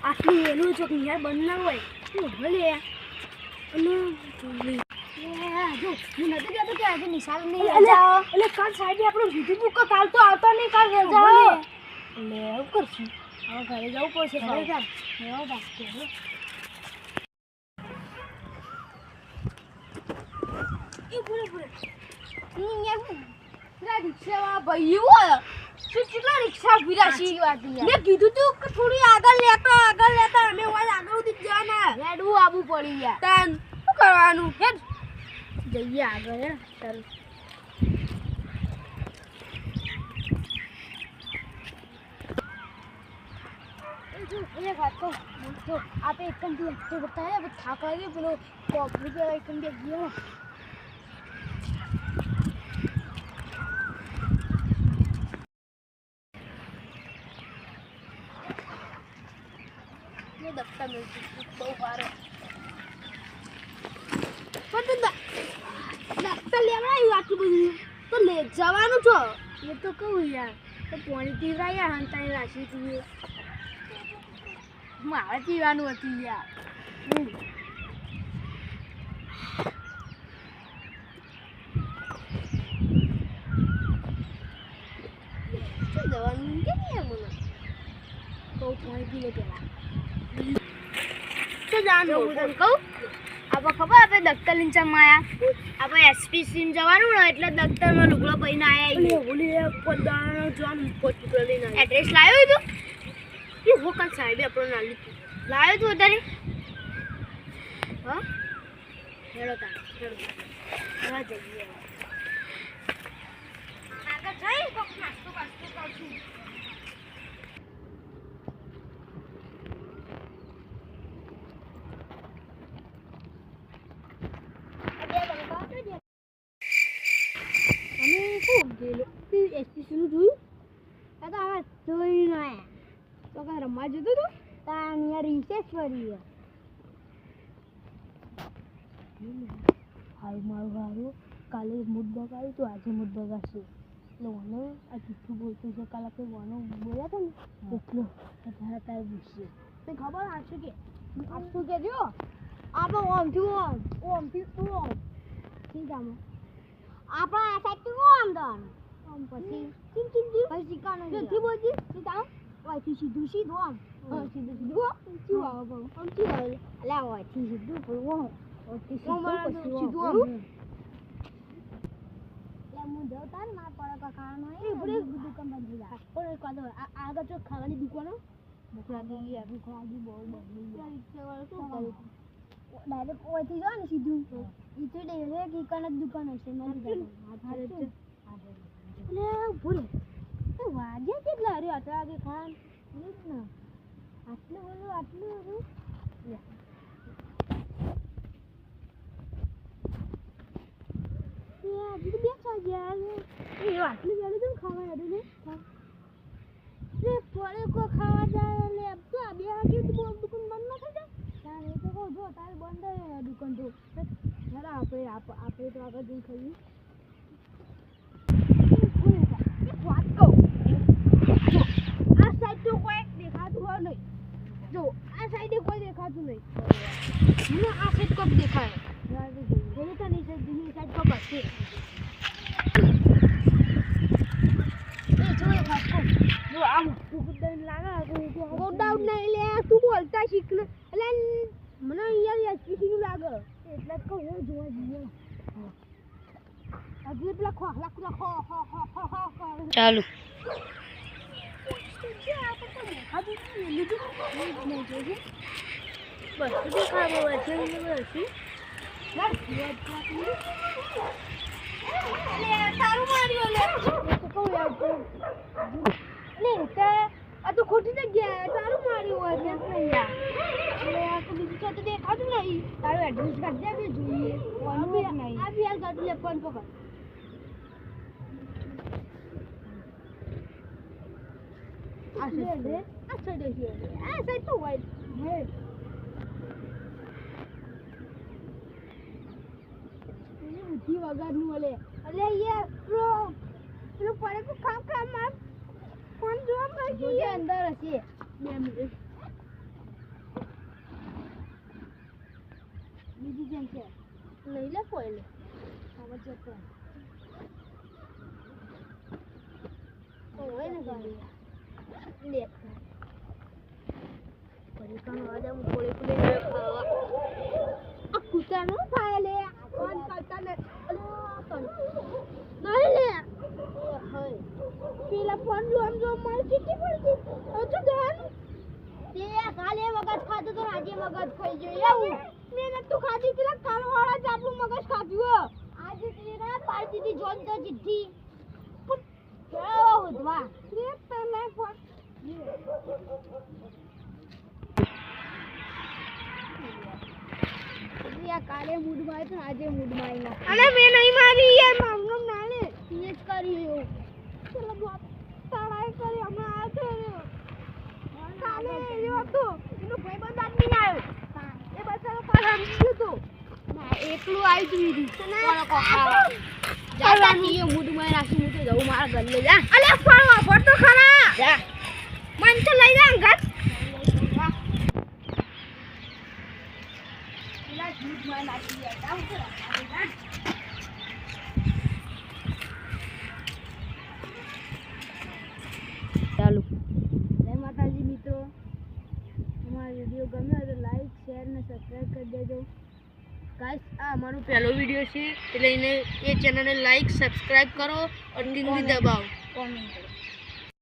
આટલું એનું જો યાર બનના હોય ભલે અને જો હું નથી કહેતો કે આજે નિશાળ નહીં રજા એટલે કાલ સાહેબે આપણું કીધું તું કે કાલ તો આવતો નહીં કાલ રજા એટલે એવું કરશું હવે ઘરે જવું પડશે ઘરે ચાલ એવો બાસ્તો એ બોલે યાર રિક્ષા ભાઈ હોય કેટલા રિક્ષા વિરાશી વાતી મેં કીધું તું કે થોડી આગળ લેતા અમે ઓય આગળ ઉધી જવાના રેડું આબુ પડી ગયા તન શું કરવાનું હેડ જઈએ આગળ હે ચાલ એ વાત તો જો આપે એકંદી તો બતાયા હવે થાક લાગે પેલો કોપરી કે એકંદી ગયો દફતર બહુ સારો દફતર લેવા આવ્યું આટલું બધું તો લે જવાનું છો એ તો કહું યાર તો પાણી પીવા યાર હંતાઈ રાશી પીવે મારે પીવાનું હતું યાર જવાનું કે નહીં મને બહુ પાણી પી લે પેલા જાણવું તને કહું આપણે ખબર આપણે દફતર લીંચામાં આવ્યા આપણે એસપીસી જવાનું ને એટલે દફતરમાં લુગડો પહીને આવ્યા એડ્રેસ લાવ્યો તું એ હું કાલ સાહેબે આપણો ના લીધું લાવ્યો તું અત્યારે હા હેડો તાર જઈએ આગળ જઈ કોક નાસ્તો કરશું એસપીસીનું જોયું આ તો હવે જોઈ ના તો કાંઈ રમવા જતો હતો ત્યાં અહીંયા રિસેસ કરી હાલ મારું સારું કાલે મૂડ બગાડ્યું તો આજે મૂડ બગાડશે એટલે મને આ જૂઠું બોલતું છે કાલે આપણે વાનો બોલ્યા હતા ને એટલો તારે પૂછશે તો ખબર આશું કે આશું કે જો આપણે ઓમથી તું ઓમ ઠીક આમાં આપણે આ સાઈડથી ઓમ દવાનું પછી પછી કાનો જલ્દી બોલજી સીધા ઓયથી સીધું આમ સીધું શું આવે આમ શું આવે અલા ઓયથી સીધું બોલવું ઓયથી સીધું આમ લે હું જતા ના પડે કાકાનો એ બુરે દુકાન બંધ થઈ જાય પણ કાદો આગળ તો ખાવાની દુકાનો ભૂખ લાગી બહુ બદલી ગયા શું ડાયરેક્ટ ઓયથી જો ને સીધું ઈथे ડાયરેક્ટ ઈકાન જ દુકાન હશે મારી પાસે અલે ભૂલે એ વાગ્યા કેટલા અરે આટલા વાગે ખાન નીક ના આટલું બધું યાર બીજું બે વાગ્યા એ આટલું જલ્દી કેમ ખાવા હેડું ને રે પોળે કો ખાવા જાય લે તો આ બે વાગે દુકાન બંધ ના થઈ જાય તારે તો કહો જો તારે બંધ હે દુકાન તો જરા આપણે તો આગળ જઈ ખાઈએ વાત કહું આ સાઈડ તો કોઈ દેખાતું હોય નહીં જો આ સાઈડે કોઈ દેખાતું નહીં મને આ સાઈડ કોક દેખાય જોયું તો નહીં સાઈડ કોક હશે એ જો એ વાત કહું જો આમ તું લાગે ગોડાઉન નહીં લે તું બોલતા શીખ ને એટલે મને યાર એસપીસીનું લાગે એટલે જ કહું જોવા જઈએ હજુ પેલા ચાલુ તારું માર્યો લે તો કહું યાર લે આ તો ખોટી જગ્યાએ તારું માર્યું હોય ત્યાં નહીં યાર એટલે આ તો બીજું તો દેખાતું નહીં તારું એડ્રેસ કાઢ દે આપણે જોઈએ આ બી યાર કાઢી લે ફોન પકડ આ છે આ સાઈડ છે આ સાઈડ તો વાઈટ હે બુદ્ધિ વગરનું ઓલે અલે યાર પેલો પડે તો ખામ માર ફોન જોવા મળી ગઈ અંદર હશે 2 મિનિટ બીજી જેમ છે લઈ લે કોઈ લે હવે ચેક કર ઓય ને ગાડી લે પડી કામ આજા હું પોળી પોળી આ કૂતાનો થાય લે ફોન કરતા ને નહીં લે હોય પેલા ફોન જો મારી ચીટી પડી હવે તો જવાનું તે કાલે મગજ ખાધું તો આજે મગજ ખાઈ ગયો એવું મેં નતું ખાધી પેલા કાલવાળા જ આપણું મગજ ખાધું આજે તેરા પાડતી હતી જોન તો ચીઠી કેવો ઉધવા રે તને ફોન યા કાલે મૂડ માં તો આજે મૂડ માં આઈના અરે મે નહીં મારી યાર મામનો નાલે એ જ કરી એવું ચલો બાપ તળાઈ કરી હમણાં આ છે કાલે એવો તો એનો ભાઈબંધ આદમી આવ્યો એ બચારો કાલે સમજ્યો તો ના એકલું આવી તું કોનો કોખા જાતા ની મૂડ માં રાખી હું તો જઉં મારા ઘર લઈ જા અલે ફોન વાપર તો ખરા જા મન તો લઈ જા ઘર ચાલો જય માતાજી મિત્રો અમારો વિડીયો ગમ્યો તો લાઈક શેર ને સબસ્ક્રાઇબ કરી દેજો ગાઈસ આ અમારો પહેલો વિડીયો છે એટલે એને એ ચેનલને લાઈક સબસ્ક્રાઇબ કરો અને ટીંગલી દબાવો કોમેન્ટ કરો